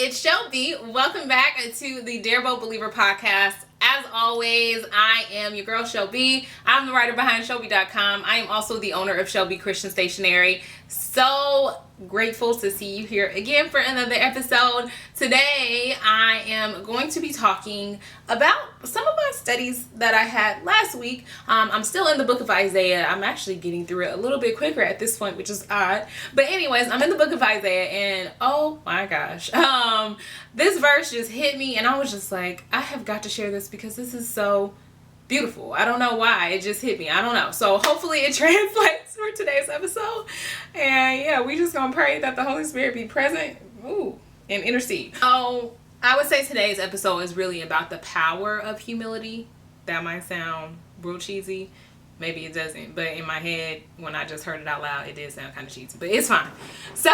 it's Chellbee. Welcome back to the Dare Bold Believer podcast. As always, I am your girl Chellbee. I'm the writer behind Chellbee.com. I am also the owner of Chellbee Christian Stationery. So grateful to see you here again for another episode. Today, I am going to be talking about some of my studies that I had last week. I'm still in the book of Isaiah. I'm actually getting through it a little bit quicker at this point, which is odd. But anyways, I'm in the book of Isaiah and oh my gosh, this verse just hit me and I was just like, I have got to share this because this is so beautiful. I don't know why it just hit me. I don't know. So hopefully it translates for today's episode. And yeah, we just gonna pray that the Holy Spirit be present and intercede. So I would say today's episode is really about the power of humility. That might sound real cheesy. Maybe it doesn't. But in my head, when I just heard it out loud, it did sound kind of cheesy. But it's fine. So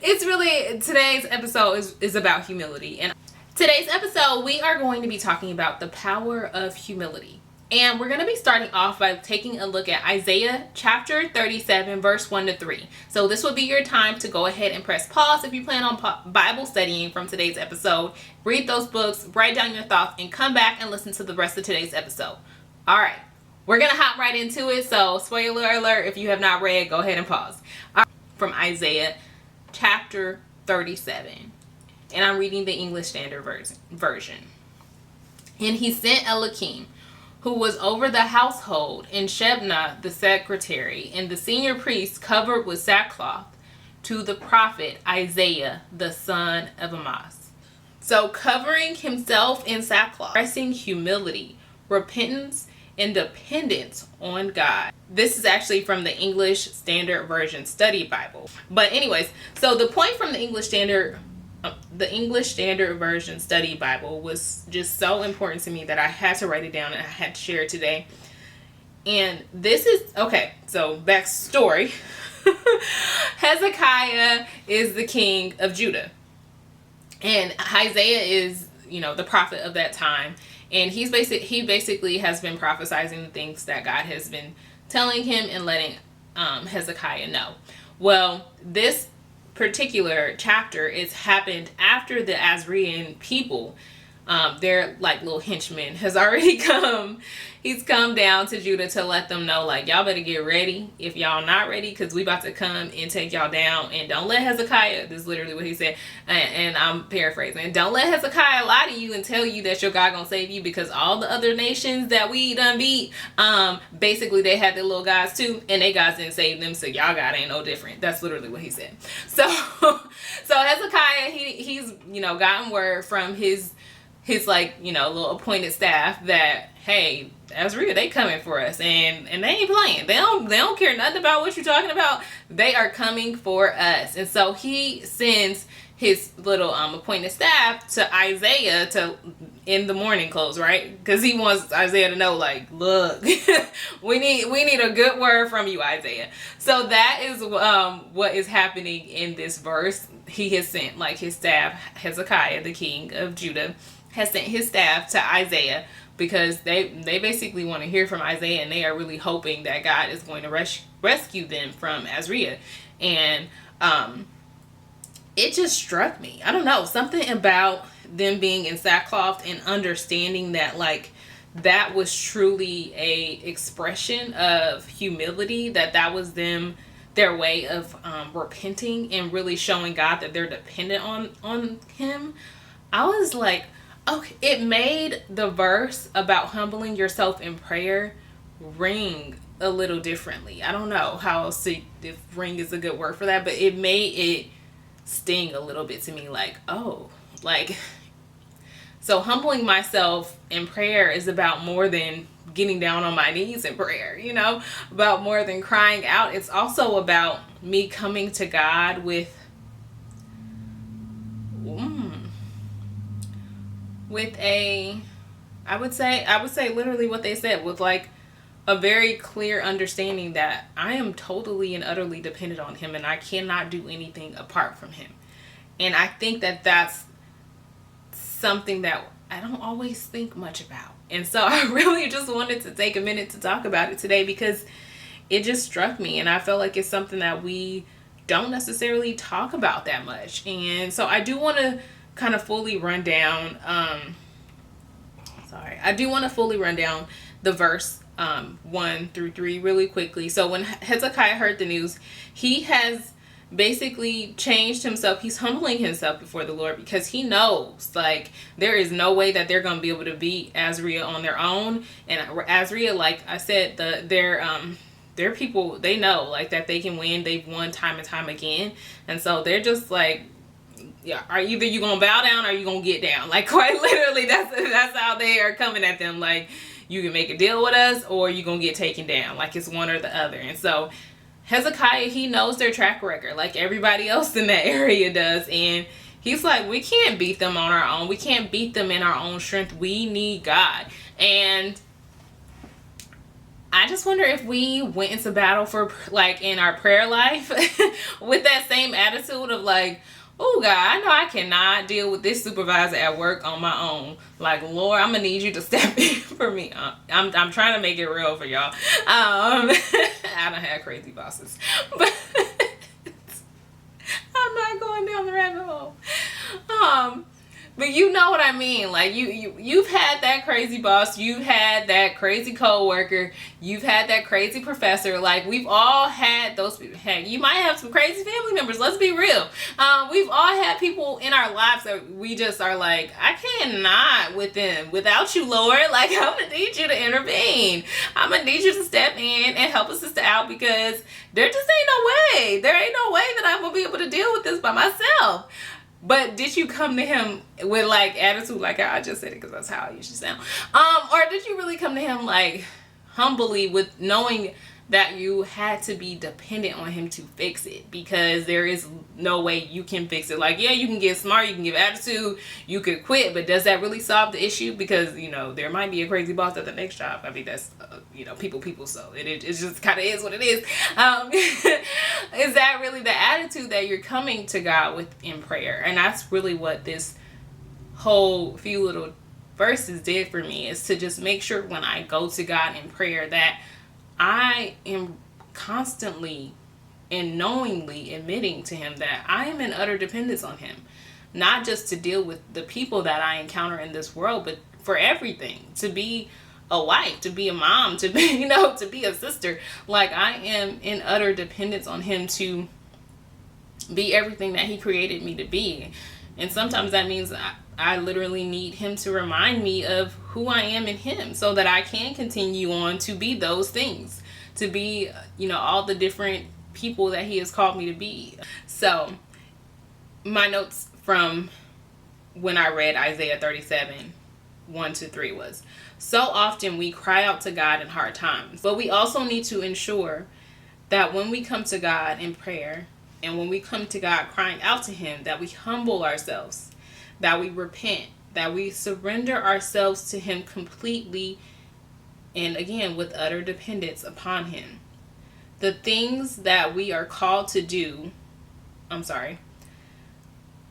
it's really, today's episode is about humility. And today's episode, we are going to be talking about the power of humility. And we're going to be starting off by taking a look at Isaiah chapter 37, verse 1 to 3. So this will be your time to go ahead and press pause if you plan on Bible studying from today's episode. Read those books, write down your thoughts, and come back and listen to the rest of today's episode. All right, we're going to hop right into it. So spoiler alert, if you have not read, go ahead and pause. From Isaiah chapter 37. And I'm reading the English Standard Version. And he sent Eliakim, who was over the household, and Shebna the secretary, and the senior priest covered with sackcloth, to the prophet Isaiah the son of Amoz. So covering himself in sackcloth, expressing humility, repentance, and dependence on God. This is actually from the English Standard Version Study Bible. But anyways, so the point from the English Standard Version Study Bible was just so important to me that I had to write it down and I had to share it today. And this is, okay, so backstory. Hezekiah is the king of Judah. And Isaiah is, the prophet of that time. And he basically has been prophesizing the things that God has been telling him and letting Hezekiah know. Well, this particular chapter is happened after the Assyrian people, their like little henchman has already come. He's come down to Judah to let them know, like, y'all better get ready if y'all not ready, because we about to come and take y'all down. And don't let Hezekiah, this is literally what he said, and I'm paraphrasing, don't let Hezekiah lie to you and tell you that your God gonna save you, because all the other nations that we done beat, basically they had their little gods too, and they gods didn't save them, so y'all God ain't no different. That's literally what he said. So Hezekiah, he's gotten word from his little appointed staff that, hey, Assyria, they coming for us, and they ain't playing. They don't care nothing about what you're talking about. They are coming for us. And so he sends his little appointed staff to Isaiah in the morning clothes, right? Because he wants Isaiah to know, like, look, we need a good word from you, Isaiah. So that is what is happening in this verse. He has sent, like, his staff, Hezekiah, the king of Judah, has sent his staff to Isaiah, because they basically want to hear from Isaiah, and they are really hoping that God is going to rescue them from Assyria. And it just struck me. I don't know, something about them being in sackcloth and understanding that, like, that was truly a expression of humility, that was their way of repenting and really showing God that they're dependent on him. I was like, okay, it made the verse about humbling yourself in prayer ring a little differently. I don't know how else if ring is a good word for that, but it made it sting a little bit to me, like, oh, like, so humbling myself in prayer is about more than getting down on my knees in prayer, about more than crying out. It's also about me coming to God with I would say literally what they said, with like a very clear understanding that I am totally and utterly dependent on him and I cannot do anything apart from him. And I think that that's something that I don't always think much about. And so I really just wanted to take a minute to talk about it today, because it just struck me, and I felt like it's something that we don't necessarily talk about that much. And so I do want to kind of fully run down, the verse 1 through 3 really quickly. So when Hezekiah heard the news, he has basically changed himself. He's humbling himself before the Lord, because he knows, like, there is no way that they're going to be able to beat Azria on their own. And Azria, like I said, their people, they know, like, that they can win. They've won time and time again. And so they're just like, yeah, are either you gonna bow down or you gonna get down. Like, quite literally, that's how they are coming at them. Like, you can make a deal with us or you gonna get taken down. Like, it's one or the other. And so Hezekiah, he knows their track record, like everybody else in that area does. And he's like, we can't beat them on our own. We can't beat them in our own strength. We need God. And I just wonder if we went into battle for, like, in our prayer life with that same attitude of like, oh God, I know I cannot deal with this supervisor at work on my own. Like, Lord, I'm gonna need you to step in for me. I'm trying to make it real for y'all. I don't have crazy bosses, but I'm not going down the rabbit hole. But you know what I mean. Like, you've had that crazy boss. You've had that crazy coworker. You've had that crazy professor. Like, we've all had those people. Heck, you might have some crazy family members. Let's be real. We've all had people in our lives that we just are like, I cannot with them without you, Lord. Like, I'm going to need you to intervene. I'm going to need you to step in and help a sister out, because there just ain't no way. There ain't no way that I'm going to be able to deal with this by myself. But did you come to him with, like, attitude, like I just said it because that's how I usually sound, or did you really come to him, like, humbly, with knowing that you had to be dependent on him to fix it, because there is no way you can fix it? Like, yeah, you can get smart, you can give attitude, you could quit, but does that really solve the issue? Because, you know, there might be a crazy boss at the next job. I mean, that's you know, people, so it just kind of is what it is. Is that really the attitude that you're coming to God with in prayer? And that's really what this whole few little verses did for me, is to just make sure when I go to God in prayer that I am constantly and knowingly admitting to him that I am in utter dependence on him, not just to deal with the people that I encounter in this world, but for everything, to be a wife, to be a mom, to be, you know, to be a sister. Like, I am in utter dependence on him to be everything that he created me to be. And sometimes that means I literally need him to remind me of who I am in him, so that I can continue on to be those things, to be, you know, all the different people that he has called me to be. So my notes from when I read Isaiah 37, 1-3 was, so often we cry out to God in hard times, but we also need to ensure that when we come to God in prayer, and when we come to God crying out to him, that we humble ourselves, that we repent, that we surrender ourselves to him completely, and again, with utter dependence upon him. The things that we are called to do,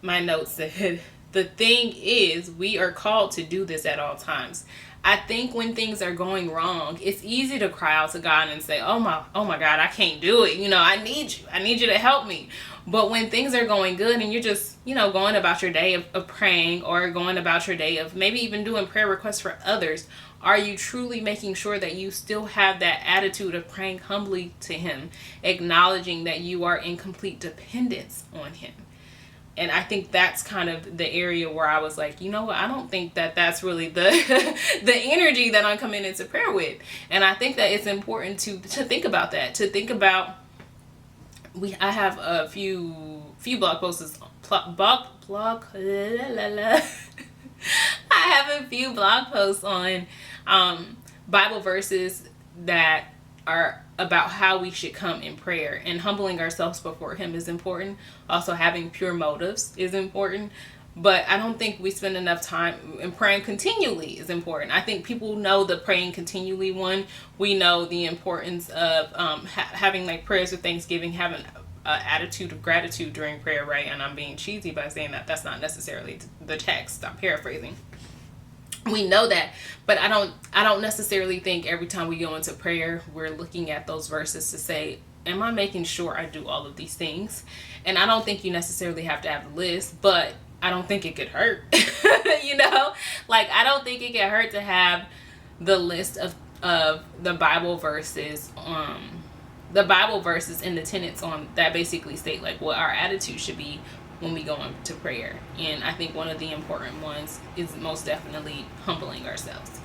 my notes said, the thing is, we are called to do this at all times. I think when things are going wrong, it's easy to cry out to God and say, oh my God, I can't do it. You know, I need you to help me. But when things are going good and you're just, you know, going about your day of praying, or going about your day of maybe even doing prayer requests for others, are you truly making sure that you still have that attitude of praying humbly to him, acknowledging that you are in complete dependence on him? And I think that's kind of the area where I was like, you know what, I don't think that that's really the the energy that I'm coming into prayer with. And I think that it's important to think about that, to think about, I have a few blog posts, I have a few blog posts on Bible verses that are about how we should come in prayer, and humbling ourselves before him is important. Also, having pure motives is important, but I don't think we spend enough time in praying continually is important. I think people know the praying continually one. We know the importance of having like prayers of thanksgiving, having an attitude of gratitude during prayer, right? And I'm being cheesy by saying that that's not necessarily the text. I'm paraphrasing. We know that, but I don't necessarily think every time we go into prayer we're looking at those verses to say, am I making sure I do all of these things? And I don't think you necessarily have to have a list, but I don't think it could hurt. You know, like, I don't think it could hurt to have the list of the Bible verses and the tenets on that basically state like what our attitude should be when we go into prayer. And I think one of the important ones is most definitely humbling ourselves,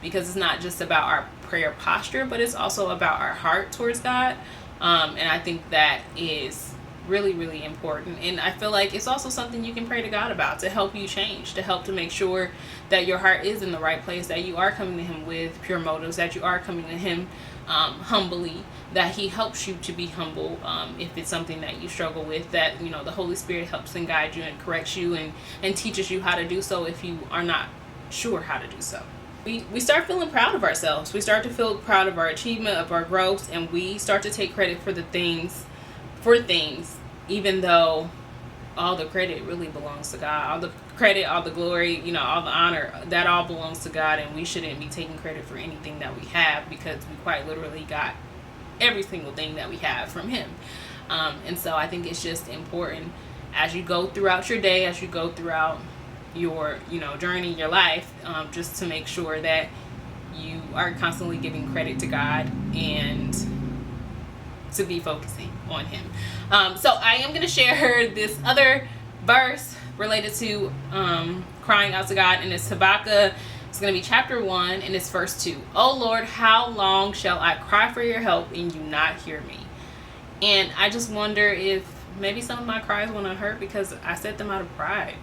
because it's not just about our prayer posture, but it's also about our heart towards God. And I think that is really, really important. And I feel like it's also something you can pray to God about to help you change, to help to make sure that your heart is in the right place, that you are coming to him with pure motives, that you are coming to him humbly, that he helps you to be humble if it's something that you struggle with, that, you know, the Holy Spirit helps and guides you and corrects you and teaches you how to do so if you are not sure how to do so. We start feeling proud of ourselves. We start to feel proud of our achievement, of our growth, and we start to take credit for things, even though all the credit really belongs to God. All the credit, all the glory, you know, all the honor, that all belongs to God, and we shouldn't be taking credit for anything that we have, because we quite literally got every single thing that we have from him. And so I think it's just important as you go throughout your day, as you go throughout your, you know, journey, your life, just to make sure that you are constantly giving credit to God and to be focusing on him. So I am going to share this other verse related to crying out to God, and it's Habakkuk. It's going to be chapter 1, and it's verse 2. Oh Lord, how long shall I cry for your help and you not hear me? And I just wonder if maybe some of my cries were not hurt because I said them out of pride.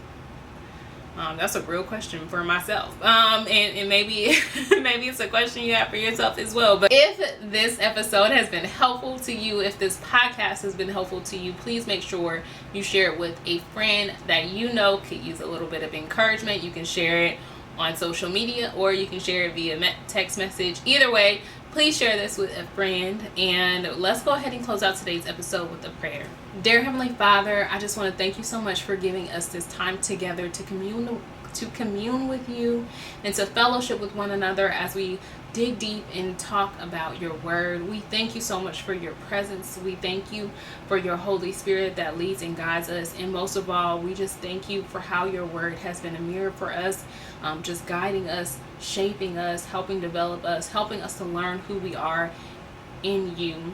That's a real question for myself. And maybe maybe it's a question you have for yourself as well. But if this episode has been helpful to you, if this podcast has been helpful to you, please make sure you share it with a friend that you know could use a little bit of encouragement. You can share it on social media, or you can share it via text message. Either way, please share this with a friend, and let's go ahead and close out today's episode with a prayer. Dear Heavenly Father, I just want to thank you so much for giving us this time together to commune with you and to fellowship with one another as we dig deep and talk about your word. We thank you so much for your presence. We thank you for your Holy Spirit that leads and guides us. And most of all, we just thank you for how your word has been a mirror for us, just guiding us, shaping us, helping develop us, helping us to learn who we are in you.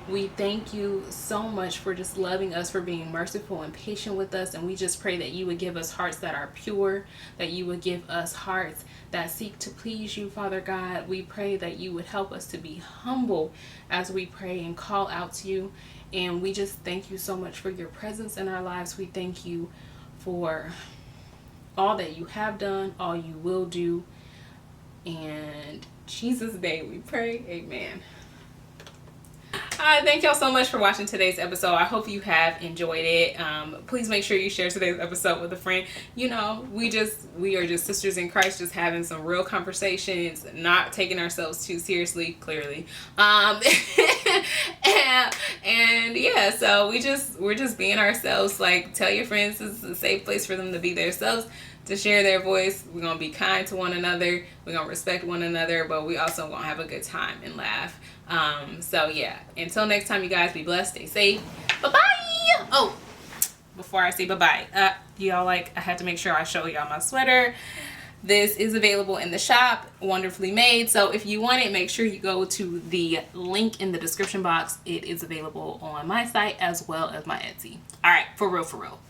We thank you so much for just loving us, for being merciful and patient with us. And we just pray that you would give us hearts that are pure, that you would give us hearts that seek to please you, Father God. We pray that you would help us to be humble as we pray and call out to you. And we just thank you so much for your presence in our lives. We thank you for all that you have done, all you will do. And in Jesus' name we pray. Amen. Thank y'all so much for watching today's episode. I hope you have enjoyed it. Please make sure you share today's episode with a friend. You know, we are just sisters in Christ, just having some real conversations, not taking ourselves too seriously, clearly. And yeah, so we're just being ourselves. Like, tell your friends this is a safe place for them to be themselves, to share their voice. We're gonna be kind to one another, we're gonna respect one another, but we also gonna have a good time and laugh. So yeah, until next time, you guys, be blessed, stay safe, bye-bye. Oh, before I say bye-bye, y'all, like, I had to make sure I show y'all my sweater. This is available in the shop, wonderfully made. So if you want it, make sure you go to the link in the description box. It is available on my site as well as my Etsy. All right, for real.